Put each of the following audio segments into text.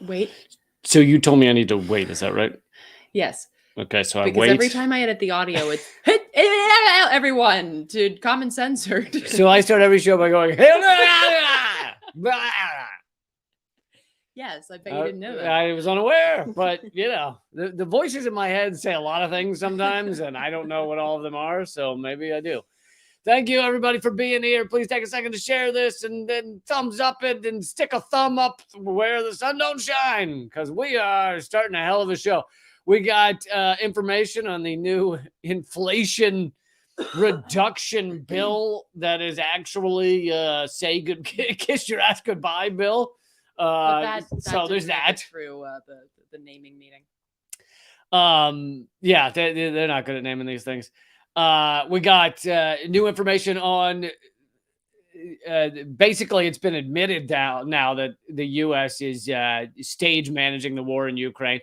Wait. So you told me I need to wait. Is that right? Yes. Okay, so I Because wait. every time I edit the audio, it's everyone to common censored. So I start every show by going, yes, I bet you didn't know that. I was unaware, but the voices in my head say a lot of things sometimes, and I don't know what all of them are, so maybe I do. Thank you, everybody, for being here. Please take a second to share this and then thumbs up it and stick a thumb up where the sun don't shine, because we are starting a hell of a show. We got information on the new inflation reduction bill that is actually kiss your ass goodbye bill. So there's that. Through the naming meeting. Yeah, they're not good at naming these things. We got new information on. Basically, it's been admitted now that the U.S. is stage managing the war in Ukraine.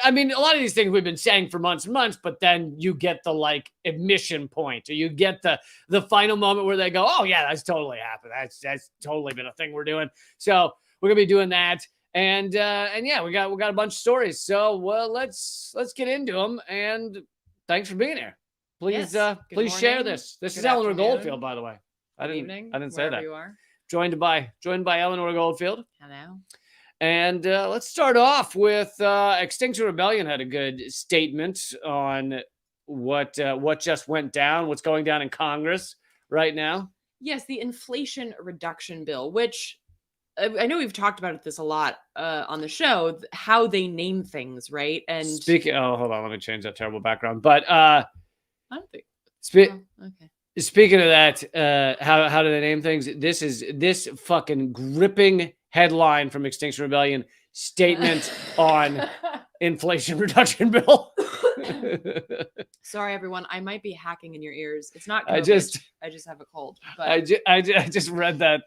I mean, a lot of these things we've been saying for months and months, but then you get the admission point, or you get the final moment where they go, "Oh yeah, that's totally happened. That's totally been a thing we're doing." So we're gonna be doing that, and yeah, we got a bunch of stories. So let's get into them. And thanks for being here. Please please share this. This is Eleanor Goldfield, by the way. I didn't say that. You are. Joined by Eleanor Goldfield. Hello. And let's start off with Extinction Rebellion had a good statement on what just went down, what's going down in Congress right now. Yes, the Inflation Reduction Bill, which I know we've talked about this a lot on the show, how they name things, right? And hold on, let me change that terrible background. But I don't think. Okay. Speaking of that, how do they name things? This fucking gripping headline from Extinction Rebellion statement on Inflation Reduction Bill. Sorry, everyone. I might be hacking in your ears. It's not COVID. I just have a cold. But I just read that.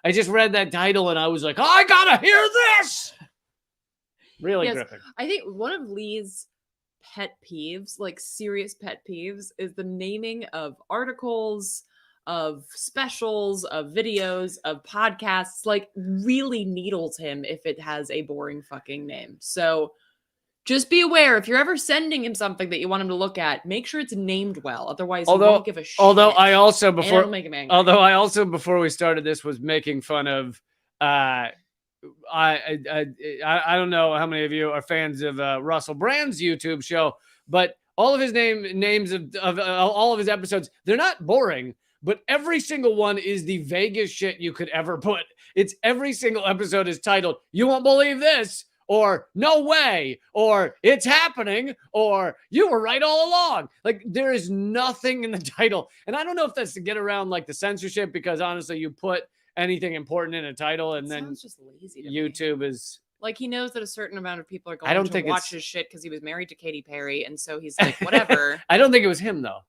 I just read that title and I was like, oh, I gotta hear this. Really gripping. I think one of Lee's pet peeves, serious pet peeves, is the naming of articles, of specials, of videos, of podcasts. Really needles him if it has a boring fucking name. So just be aware, if you're ever sending him something that you want him to look at, make sure it's named well. Otherwise, he won't give a shit. Although I also before we started this was making fun of I don't know how many of you are fans of Russell Brand's YouTube show, but all of his names of all of his episodes, they're not boring, but every single one is the vaguest shit you could ever put. It's every single episode is titled, "You won't believe this," or "No way," or "It's happening," or "You were right all along." There is nothing in the title. And I don't know if that's to get around the censorship, because honestly, you put anything important in a title and then just lazy to YouTube me. is he knows that a certain amount of people are going to watch his shit because he was married to Katy Perry, and so he's like, whatever. I don't think it was him though.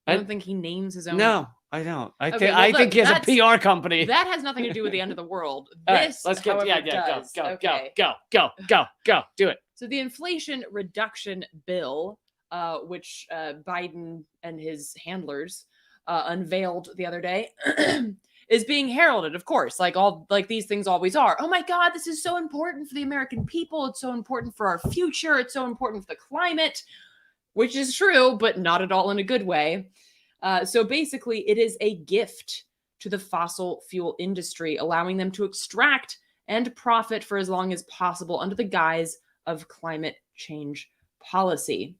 I don't think he names his own. No, I don't. I think he has a PR company. That has nothing to do with the end of the world. This, let's go. Go. Do it. So the Inflation Reduction Bill, which Biden and his handlers unveiled the other day, is being heralded, of course, like these things always are. Oh my God, this is so important for the American people. It's so important for our future. It's so important for the climate, which is true, but not at all in a good way. So basically, it is a gift to the fossil fuel industry, allowing them to extract and profit for as long as possible under the guise of climate change policy.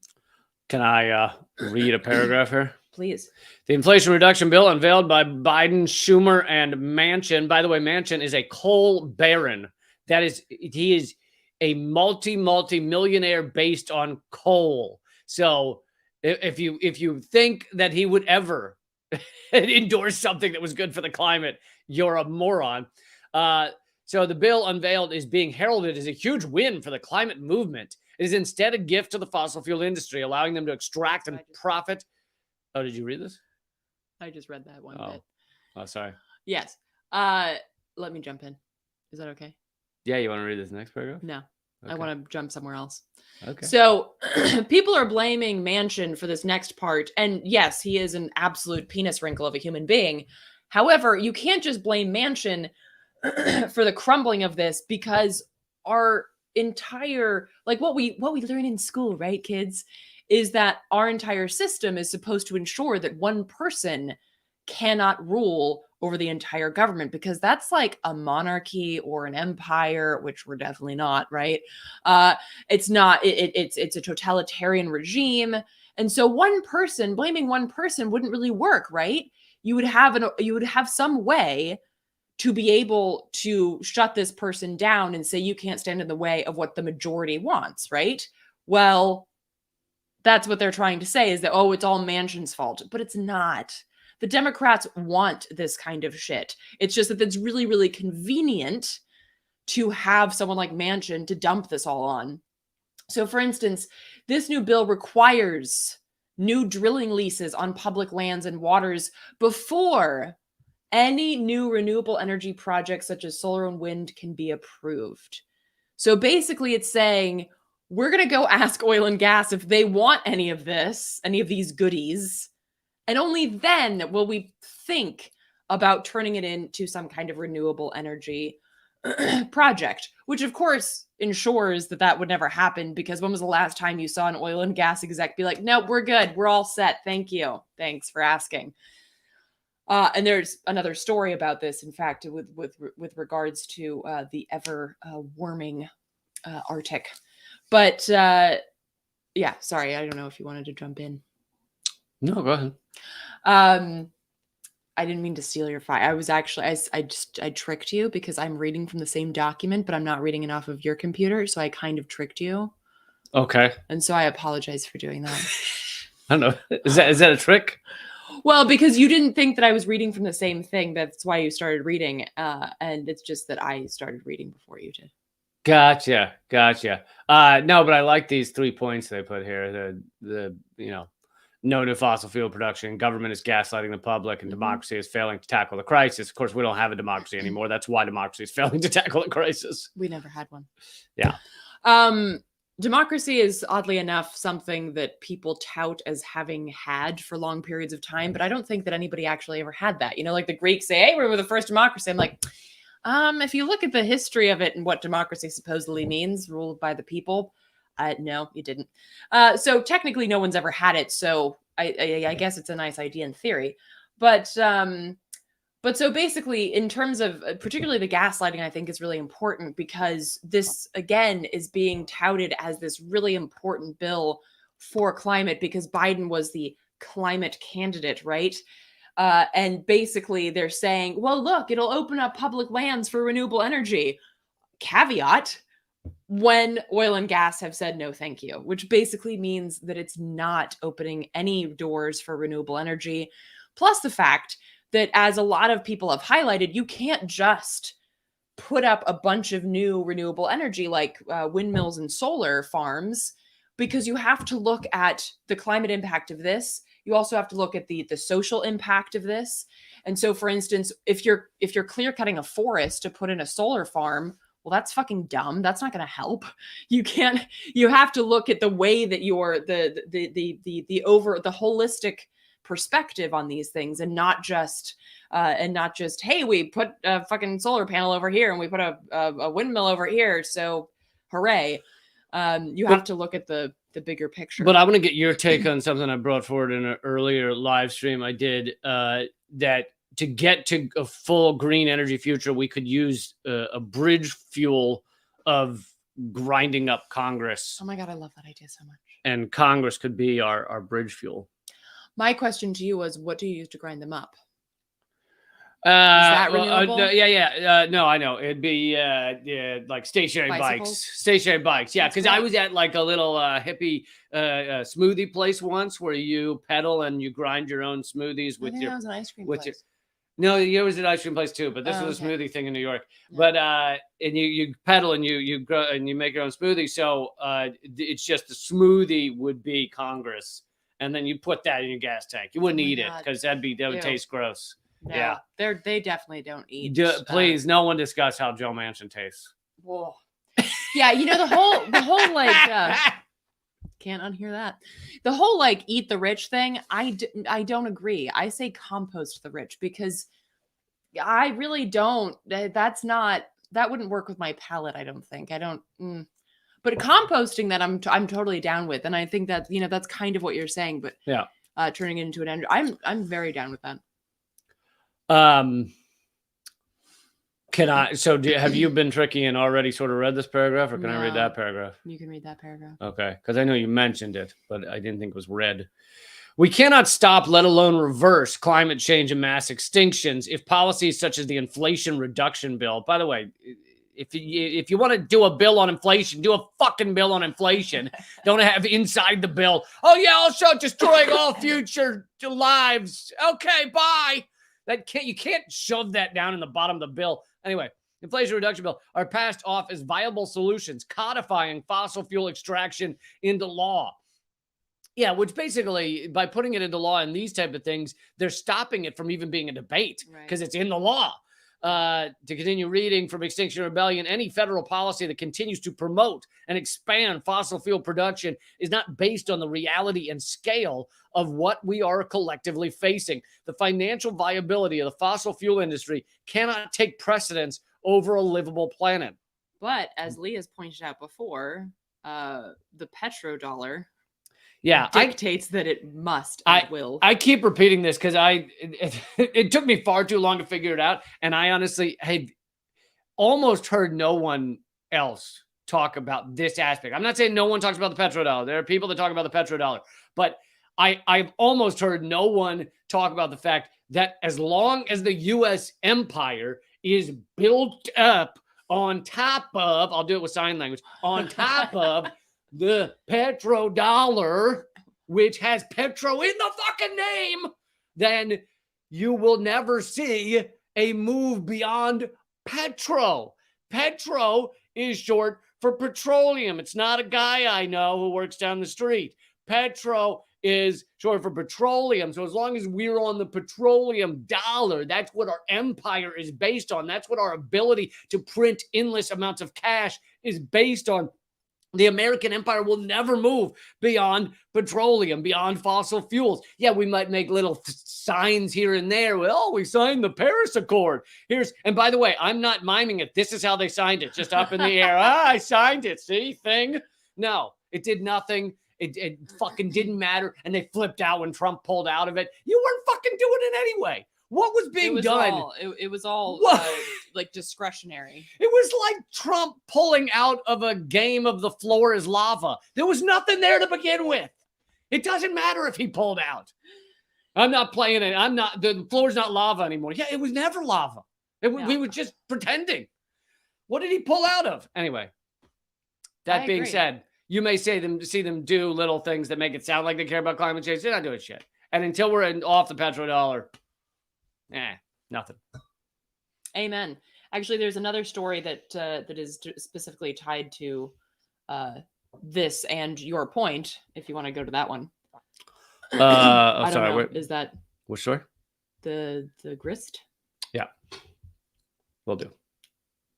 Can I read a paragraph here? Please. The Inflation Reduction Bill unveiled by Biden, Schumer, and Manchin. By the way, Manchin is a coal baron. He is a multi-millionaire based on coal. So if you think that he would ever endorse something that was good for the climate, you're a moron. So the bill unveiled is being heralded as a huge win for the climate movement. It is instead a gift to the fossil fuel industry, allowing them to extract and profit. Oh, did you read this? I just read that one bit. Oh, sorry. Yes. Let me jump in. Is that okay? Yeah, you want to read this next paragraph? No. Okay. I want to jump somewhere else. Okay. So people are blaming Manchin for this next part. And yes, he is an absolute penis wrinkle of a human being. However, you can't just blame Manchin for the crumbling of this, because our entire, like what we learn in school, right, kids, is that our entire system is supposed to ensure that one person cannot rule over the entire government, because that's like a monarchy or an empire, which we're definitely not, right? It's not. It's a totalitarian regime, and so blaming one person wouldn't really work, right? You would have some way to be able to shut this person down and say you can't stand in the way of what the majority wants, right? Well, that's what they're trying to say, is that, oh, it's all Manchin's fault, but it's not. The Democrats want this kind of shit. It's just that it's really, really convenient to have someone like Manchin to dump this all on. So, for instance, this new bill requires new drilling leases on public lands and waters before any new renewable energy projects such as solar and wind can be approved. So basically, it's saying we're going to go ask oil and gas if they want any of this, any of these goodies, and only then will we think about turning it into some kind of renewable energy project, which of course ensures that that would never happen, because when was the last time you saw an oil and gas exec be like, no, we're good, we're all set, thank you, thanks for asking. And there's another story about this, in fact, with regards to the ever warming Arctic. But yeah, sorry, I don't know if you wanted to jump in. No, go ahead. I didn't mean to steal your fire. I was actually, I tricked you, because I'm reading from the same document, but I'm not reading it off of your computer, so I kind of tricked you. Okay. And so I apologize for doing that. I don't know. Is that a trick? Well, because you didn't think that I was reading from the same thing. That's why you started reading. And it's just that I started reading before you did. Gotcha. No, but I like these 3 points they put here. The no to fossil fuel production, government is gaslighting the public, and democracy is failing to tackle the crisis. Of course, we don't have a democracy anymore. That's why democracy is failing to tackle the crisis. We never had one. Yeah. Democracy is, oddly enough, something that people tout as having had for long periods of time, but I don't think that anybody actually ever had that. Like the Greeks say, hey, we were the first democracy. I'm like, if you look at the history of it and what democracy supposedly means, ruled by the people, no, you didn't. So technically no one's ever had it. So I guess it's a nice idea in theory, but so basically, in terms of particularly the gaslighting, I think is really important, because this, again, is being touted as this really important bill for climate, because Biden was the climate candidate, right? And basically they're saying, well, look, it'll open up public lands for renewable energy. Caveat, when oil and gas have said no, thank you, which basically means that it's not opening any doors for renewable energy. Plus the fact that, as a lot of people have highlighted, you can't just put up a bunch of new renewable energy like windmills and solar farms, because you have to look at the climate impact of this. You also have to look at the social impact of this. And so, for instance, if you're clear cutting a forest to put in a solar farm, well, that's fucking dumb. That's not going to help. You have to look at the way that you're the holistic perspective on these things, and not just hey, we put a fucking solar panel over here and we put a windmill over here, so hooray. You have to look at the bigger picture. But I want to get your take on something I brought forward in an earlier live stream I did, that to get to a full green energy future, we could use a bridge fuel of grinding up Congress. Oh my God, I love that idea so much. And Congress could be our bridge fuel. My question to you was, what do you use to grind them up? Is that renewable? No, I know. It'd be like stationary bikes. Yeah, because I was at like a little hippie smoothie place once, where you pedal and you grind your own smoothies with your. That was an ice cream place. No, it was an ice cream place too, but this was a smoothie thing in New York. Yeah. But and you pedal and you grow and you make your own smoothie. So it's just the smoothie would be Congress, and then you put that in your gas tank. You wouldn't eat it, because that would taste gross. No, yeah, they definitely don't eat. Please, no one discuss how Joe Manchin tastes. Whoa. Yeah, the whole like can't unhear that. The whole like eat the rich thing, I don't agree. I say compost the rich, because I really don't. That wouldn't work with my palate, I don't think. I don't. But composting that I'm totally down with, and I think that that's kind of what you're saying. But yeah, turning it into an end, I'm very down with that. Have you been tricky and already sort of read this paragraph, or can I read that paragraph? You can read that paragraph. Okay, because I know you mentioned it, but I didn't think it was read. We cannot stop, let alone reverse, climate change and mass extinctions if policies such as the Inflation Reduction Bill. By the way, if you want to do a bill on inflation, do a fucking bill on inflation. Don't have inside the bill, oh yeah, also destroying all future lives. Okay, bye. You can't shove that down in the bottom of the bill. Anyway, Inflation Reduction Bill are passed off as viable solutions, codifying fossil fuel extraction into law. Yeah, which basically, by putting it into law and these type of things, they're stopping it from even being a debate because it's in the law. To continue reading from Extinction Rebellion, any federal policy that continues to promote and expand fossil fuel production is not based on the reality and scale of what we are collectively facing. The financial viability of the fossil fuel industry cannot take precedence over a livable planet. But as Lee has pointed out before, the petrodollar dictates that it must and will. I keep repeating this because it took me far too long to figure it out, and I honestly had almost heard no one else talk about this aspect. I'm not saying no one talks about the petrodollar. There are people that talk about the petrodollar, but I've almost heard no one talk about the fact that as long as the U.S. empire is built up on top of, I'll do it with sign language, on top of the petrodollar, which has petro in the fucking name, then you will never see a move beyond petro. Petro is short for petroleum. It's not a guy I know who works down the street. Petro is short for petroleum. So as long as we're on the petroleum dollar, that's what our empire is based on. That's what our ability to print endless amounts of cash is based on. The American empire will never move beyond petroleum, beyond fossil fuels. Yeah, we might make little signs here and there. Well, we signed the Paris Accord. And by the way, I'm not miming it. This is how they signed it, just up in the air. I signed it. See, thing? No, it did nothing. It fucking didn't matter. And they flipped out when Trump pulled out of it. You weren't fucking doing it anyway. What was being done? It was all like discretionary. It was like Trump pulling out of a game of the floor is lava. There was nothing there to begin with. It doesn't matter if he pulled out. I'm not playing it. The floor's not lava anymore. Yeah, it was never lava. We were just pretending. What did he pull out of? Anyway, that being said, you may see them do little things that make it sound like they care about climate change. They're not doing shit. And until we're off the petrodollar, nothing. Amen. Actually, there's another story that is specifically tied to this and your point. If you want to go to that one, I don't know. Is that which story? The grist? Yeah, we'll do.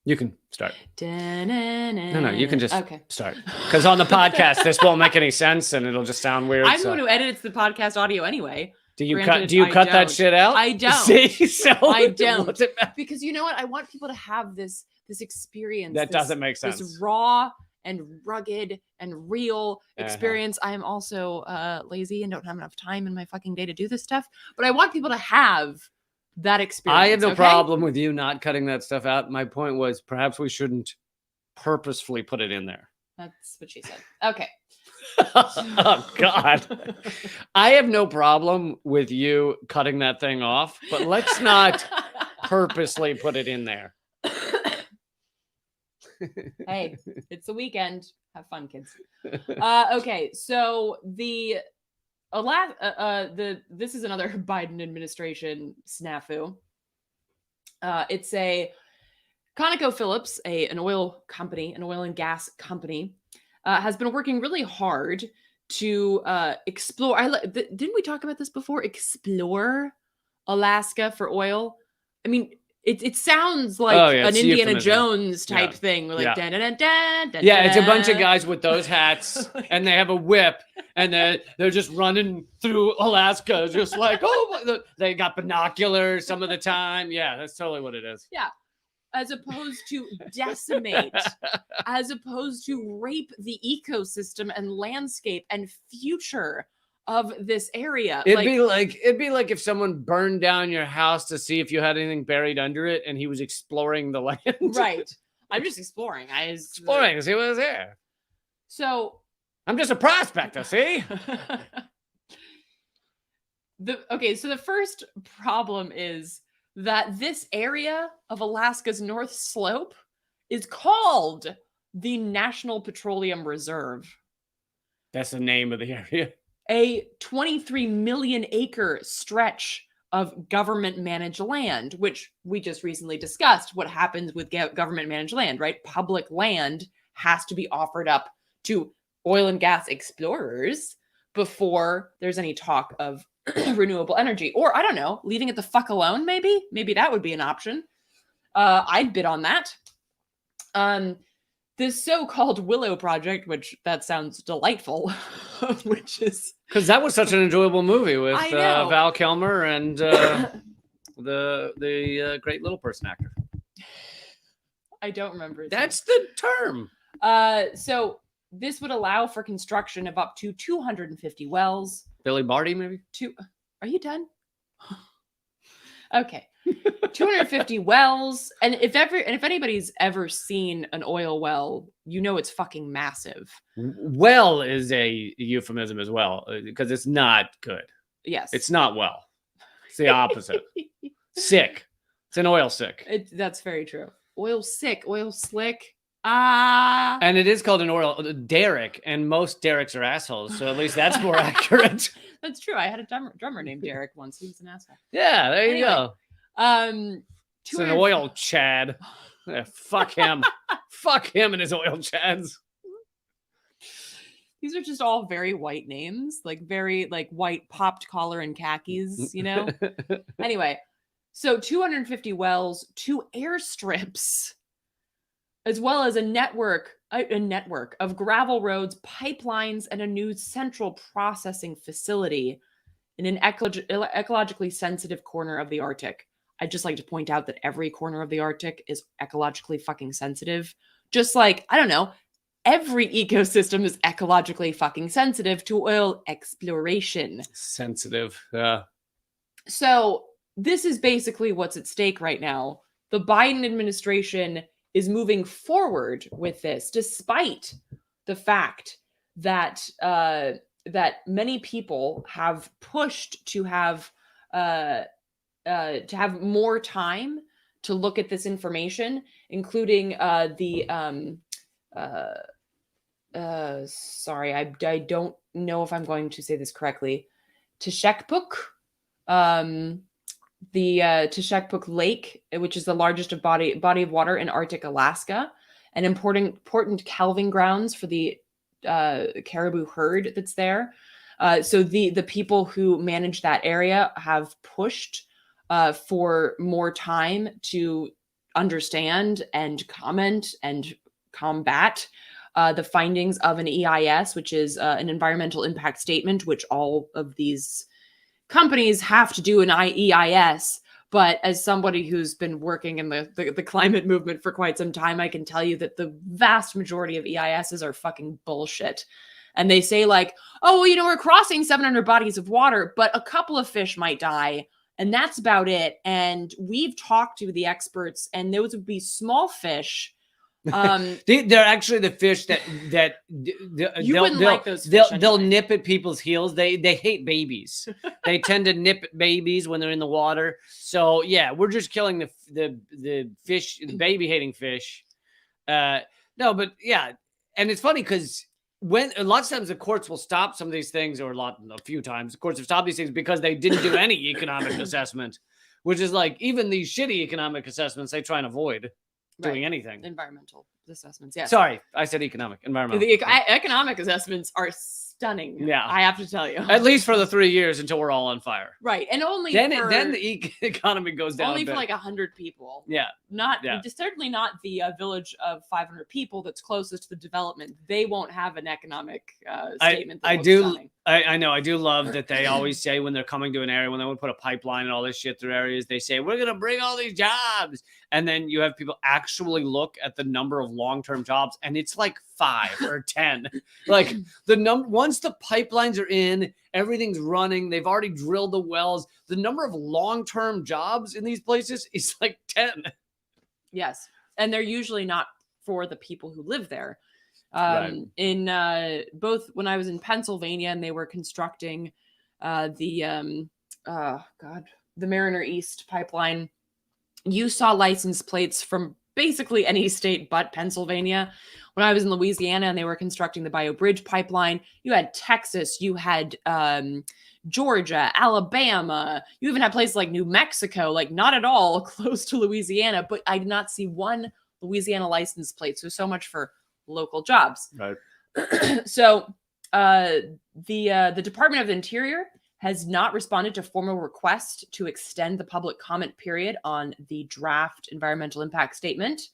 You can start. No, you can just start. Because on the podcast, this won't make any sense and it'll just sound weird. I'm going to edit the podcast audio anyway. Do you cut that shit out? I don't. See? So I don't. Because you know what? I want people to have this experience. That doesn't make sense. This raw and rugged and real experience. I am also lazy and don't have enough time in my fucking day to do this stuff. But I want people to have that experience. I have no problem with you not cutting that stuff out. My point was perhaps we shouldn't purposefully put it in there. That's what she said. Okay. Oh God. I have no problem with you cutting that thing off, but let's not purposely put it in there. Hey, it's the weekend. Have fun, kids. Okay, so this is another Biden administration snafu. It's a ConocoPhillips, an oil company, an oil and gas company, has been working really hard to explore. Didn't we talk about this before? Explore Alaska for oil. I mean, It sounds like Oh, yeah, an it's Indiana euphemism. Jones type Yeah. thing. Where like, Yeah. dun, dun, dun, dun, dun, Yeah, it's a bunch of dun. guys with those hats, and they have a whip, and they're just running through Alaska, just like, oh, they got binoculars some of the time. Yeah, that's totally what it is. Yeah. As opposed to decimate, as opposed to rape the ecosystem and landscape and future of this area. It'd be like if someone burned down your house to see if you had anything buried under it, and he was exploring the land. Right. I'm just exploring. Exploring to see what was there. So I'm just a prospector, see? So the first problem is that this area of Alaska's North Slope is called the National Petroleum Reserve. That's the name of the area. A 23 million acre stretch of government managed land, which we just recently discussed what happens with government managed land, right? Public land has to be offered up to oil and gas explorers before there's any talk of renewable energy. Or I don't know, leaving it the fuck alone, maybe? Maybe that would be an option. I'd bid on that. This so-called Willow Project, which that sounds delightful, which is because that was such an enjoyable movie with I know. Val Kilmer and the Great Little Person actor. I don't remember. That's the term. So this would allow for construction of up to 250 wells. Billy Barty, maybe? Are you done? Okay. 250 wells. And if anybody's ever seen an oil well, you know it's fucking massive. Well is a euphemism as well, because it's not good. Yes. It's not well. It's the opposite. Sick. It's an oil sick. That's very true. Oil sick, oil slick. Ah. And it is called an oil derrick, and most derricks are assholes, so at least that's more accurate. That's true. I had a drummer named Derek once. He was an asshole. Yeah, there you go. It's an oil chad. Yeah, fuck him. Fuck him and his oil chads. These are just all very white names, like very like white popped collar and khakis, you know? Anyway, so 250 wells, 2 airstrips, as well as a network of gravel roads, pipelines, and a new central processing facility in an ecologically sensitive corner of the Arctic. I'd just like to point out that every corner of the Arctic is ecologically fucking sensitive. Just like, I don't know, every ecosystem is ecologically fucking sensitive to oil exploration. Sensitive, yeah. So this is basically what's at stake right now. The Biden administration is moving forward with this, despite the fact that that many people have pushed to have more time to look at this information, including sorry, I don't know if I'm going to say this correctly. Teshekpuk, the Teshekpuk Lake, which is the largest body of water in Arctic Alaska, and important calving grounds for the caribou herd that's there. So the people who manage that area have pushed for more time to understand and comment and combat the findings of an EIS, which is an environmental impact statement, which all of these companies have to do an EIS. But as somebody who's been working in the climate movement for quite some time, I can tell you that the vast majority of EISs are fucking bullshit. And they say like, oh, well, you know, we're crossing 700 bodies of water, but a couple of fish might die. And that's about it. And we've talked to the experts, and those would be small fish. They're actually the fish that you wouldn't like those fish. They'll nip at people's heels. They hate babies. They tend to nip at babies when they're in the water. So yeah, we're just killing the fish, the baby hating fish. No, but yeah, and it's funny because when a lot of times the courts will stop some of these things, or a few times the courts have stopped these things because they didn't do any economic assessment, which is like even these shitty economic assessments they try and avoid doing anything. Environmental assessments. Yes. Sorry, I said economic, environmental. The economic assessments are stunning. Yeah. I have to tell you. At least for the 3 years until we're all on fire. Right. And only Then for, economy goes down. only a bit. for like 100 people. Yeah. Certainly not the village of 500 people that's closest to the development. They won't have an economic statement. I know. I do love that they always say when they're coming to an area, when they want to put a pipeline and all this shit through areas, they say, we're going to bring all these jobs. And then you have people actually look at the number of long-term jobs and it's like 5 or 10. Like once the pipelines are in, everything's running, they've already drilled the wells. The number of long-term jobs in these places is like 10. Yes. And they're usually not for the people who live there. Right. In both when I was in Pennsylvania and they were constructing the Mariner East pipeline, you saw license plates from basically any state but Pennsylvania. When I was in Louisiana and they were constructing the Bayou Bridge pipeline, you had Texas, you had Georgia, Alabama, you even had places like New Mexico, like not at all close to Louisiana, but I did not see one Louisiana license plate. So much for local jobs. Right. So the Department of the Interior has not responded to formal request to extend the public comment period on the draft environmental impact statement.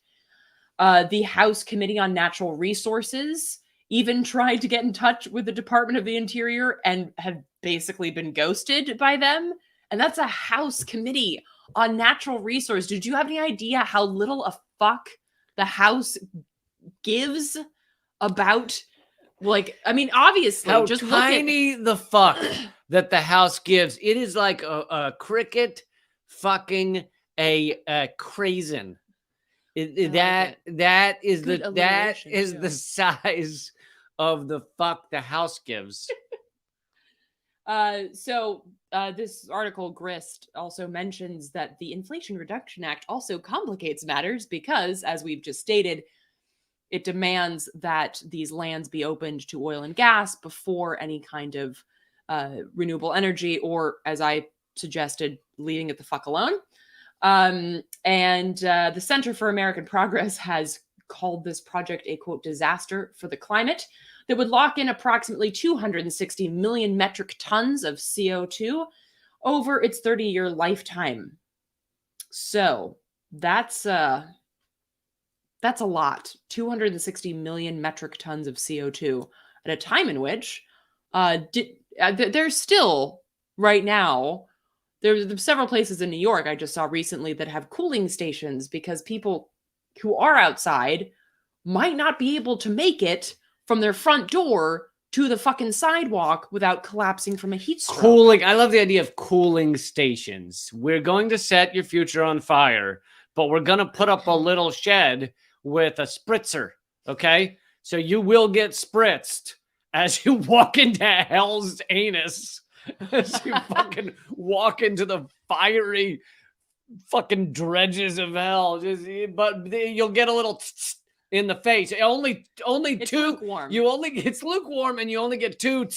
The House Committee on Natural Resources even tried to get in touch with the Department of the Interior and have basically been ghosted by them. And that's a House Committee on Natural Resources. Did you have any idea how little a fuck the House gives about, like, I mean, obviously, how just tiny the fuck that the House gives. It is like a cricket fucking a craisin. That is the size of the fuck the House gives. This article, Grist, also mentions that the Inflation Reduction Act also complicates matters because, as we've just stated, it demands that these lands be opened to oil and gas before any kind of renewable energy, or, as I suggested, leaving it the fuck alone. The Center for American Progress has called this project a, quote, disaster for the climate that would lock in approximately 260 million metric tons of CO2 over its 30-year lifetime. So that's a lot. 260 million metric tons of CO2 at a time in which there's still right now, there's several places in New York I just saw recently that have cooling stations because people who are outside might not be able to make it from their front door to the fucking sidewalk without collapsing from a heat stroke. Cooling. I love the idea of cooling stations. We're going to set your future on fire, but we're going to put up a little shed with a spritzer, okay? So you will get spritzed as you walk into hell's anus, as you fucking walk into the fiery fucking dredges of hell. But you'll get a little in the face. Only it's two. Lukewarm. It's lukewarm, and you only get 2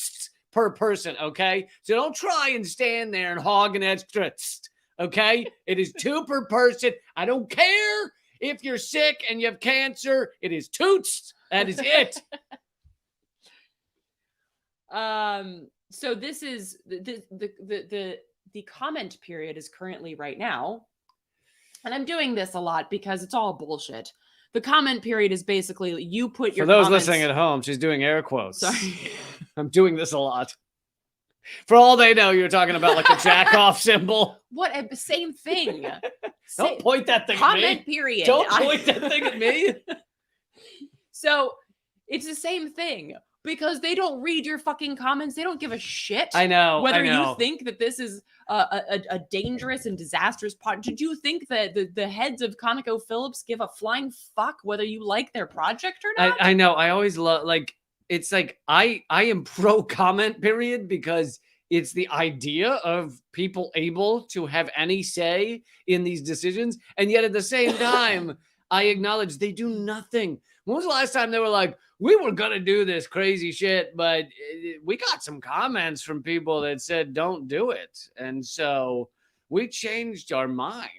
per person, okay? So don't try and stand there and hog an extra, okay? It is 2 per person. I don't care if you're sick and you have cancer. It is 2. That is it. So this is the comment period is currently right now, and I'm doing this a lot because it's all bullshit. The comment period is basically you put your. For those comments... listening at home, she's doing air quotes. Sorry, I'm doing this a lot. For all they know, you're talking about like a jack off symbol. What? Same thing. Don't point that thing comment at me. Comment period. Don't point that thing at me. So it's the same thing. Because they don't read your fucking comments. They don't give a shit. I know. Whether you think that this is a dangerous and disastrous project. Did you think that the heads of ConocoPhillips give a flying fuck whether you like their project or not? I know. I always love, like, it's like I am pro comment period because it's the idea of people able to have any say in these decisions. And yet at the same time, I acknowledge they do nothing. When was the last time they were like, we were going to do this crazy shit, but we got some comments from people that said, don't do it. And so we changed our mind.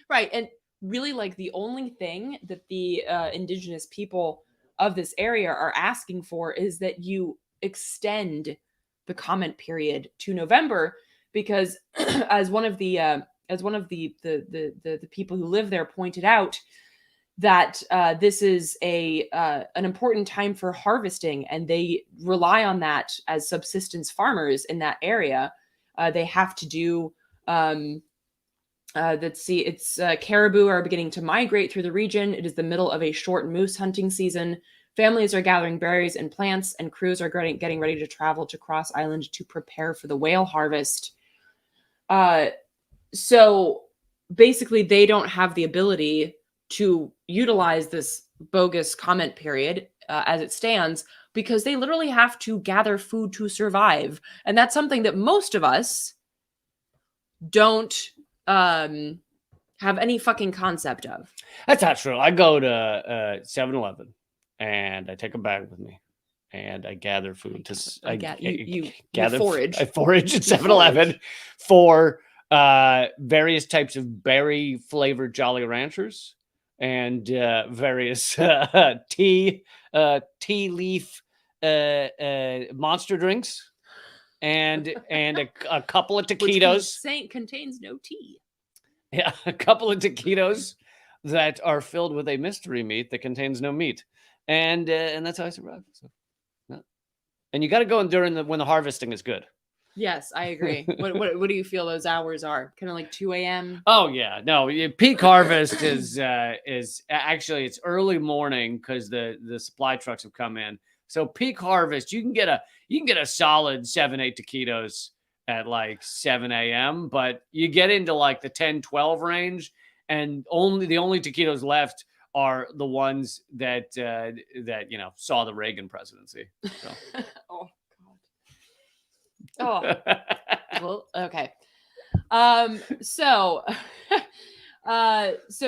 Right. And really like the only thing that the indigenous people of this area are asking for is that you extend the comment period to November, because as one of the the people who live there pointed out, that this is an important time for harvesting, and they rely on that as subsistence farmers in that area. They have to do let's see, it's caribou are beginning to migrate through the region. It is the middle of a short moose hunting season. Families are gathering berries and plants, and crews are getting ready to travel to Cross Island to prepare for the whale harvest. So basically, they don't have the ability to utilize this bogus comment period as it stands, because they literally have to gather food to survive. And that's something that most of us don't have any fucking concept of. That's not true. I go to 7-Eleven and I take a bag with me and I gather food. You forage. I forage. forage at 7-Eleven for various types of berry flavored Jolly Ranchers and various tea leaf monster drinks and a couple of taquitos. Which contains no tea. Yeah, a couple of taquitos that are filled with a mystery meat that contains no meat, and that's how I survive. So, yeah. And you got to go in when the harvesting is good. Yes, I agree. What do you feel those hours are? Kind of like 2 a.m. Oh yeah, no. Peak harvest is actually it's early morning because the supply trucks have come in. So peak harvest, you can get a solid 7-8 taquitos at like 7 a.m. But you get into like the 10-12 range, and the only taquitos left are the ones that saw the Reagan presidency. So. Oh God. Oh. Well, okay. So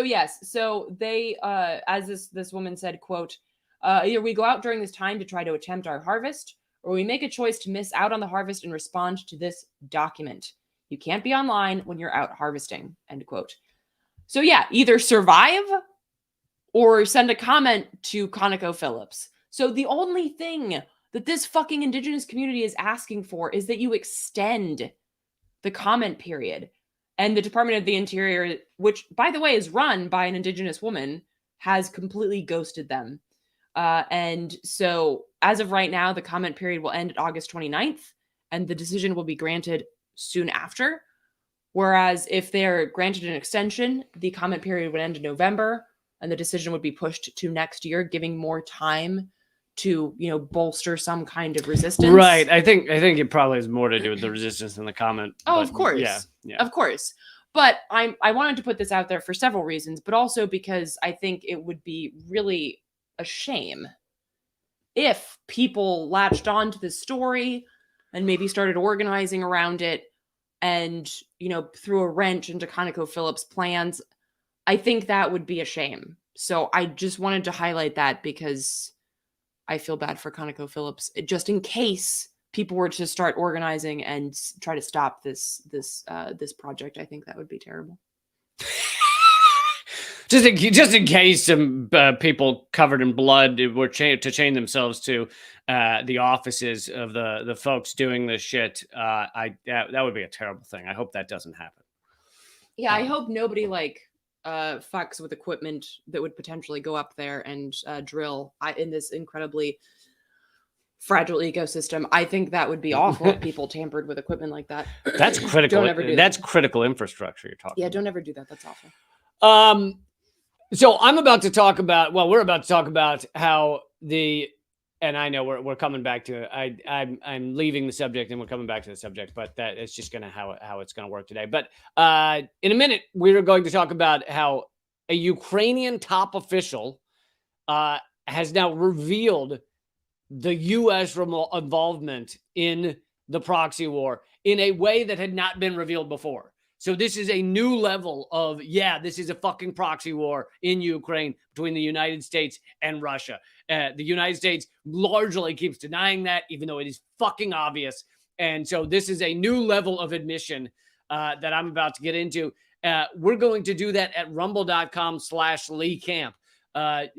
yes. So they, as this woman said, quote, either we go out during this time to try to attempt our harvest, or we make a choice to miss out on the harvest and respond to this document. You can't be online when you're out harvesting, end quote. So yeah, either survive or send a comment to ConocoPhillips. So the only thing that this fucking indigenous community is asking for is that you extend the comment period. And the Department of the Interior, which, by the way, is run by an indigenous woman, has completely ghosted them. And so as of right now, the comment period will end August 29th, and the decision will be granted soon after. Whereas if they're granted an extension, the comment period would end in November, and the decision would be pushed to next year, giving more time to, bolster some kind of resistance. Right. I think it probably has more to do with the resistance than the comment. Oh, of course. Yeah. Of course. But I wanted to put this out there for several reasons, but also because I think it would be really a shame if people latched on to this story and maybe started organizing around it and, threw a wrench into ConocoPhillips' plans. I think that would be a shame. So I just wanted to highlight that because I feel bad for ConocoPhillips, just in case people were to start organizing and try to stop this project. I think that would be terrible. Just in case some people covered in blood were to chain themselves to the offices of the folks doing this shit, that would be a terrible thing. I hope that doesn't happen. Yeah, I hope nobody fucks with equipment that would potentially go up there and drill in this incredibly fragile ecosystem. I think that would be awful if people tampered with equipment like that. That's critical. Don't ever do That's that. critical infrastructure you're talking. Yeah, about. Don't ever do that. That's awful. So we're about to talk about how and I know we're coming back to it. I'm leaving the subject and we're coming back to the subject, but that it's just gonna how it's gonna work today. But in a minute, we're going to talk about how a Ukrainian top official has now revealed the U.S. involvement in the proxy war in a way that had not been revealed before. So this is a new level of, this is a fucking proxy war in Ukraine between the United States and Russia. The United States largely keeps denying that, even though it is fucking obvious. And so this is a new level of admission that I'm about to get into. We're going to do that at rumble.com/Lee Camp.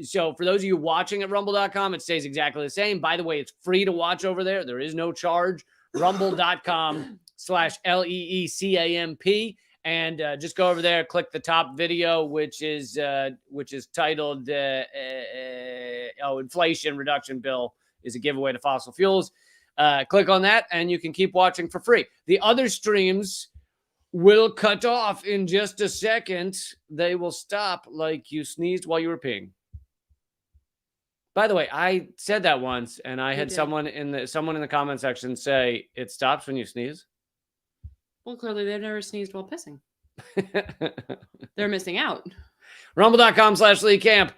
So for those of you watching at rumble.com, it stays exactly the same. By the way, it's free to watch over there. There is no charge. Rumble.com/LEECAMP. And just go over there, click the top video, which is titled Inflation Reduction Bill is a giveaway to fossil fuels. Click on that and you can keep watching for free. The other streams will cut off in just a second. They will stop like you sneezed while you were peeing. By the way, I said that once, and I had someone in the comment section say it stops when you sneeze. Well, clearly they've never sneezed while pissing. They're missing out. Rumble.com/Lee Camp.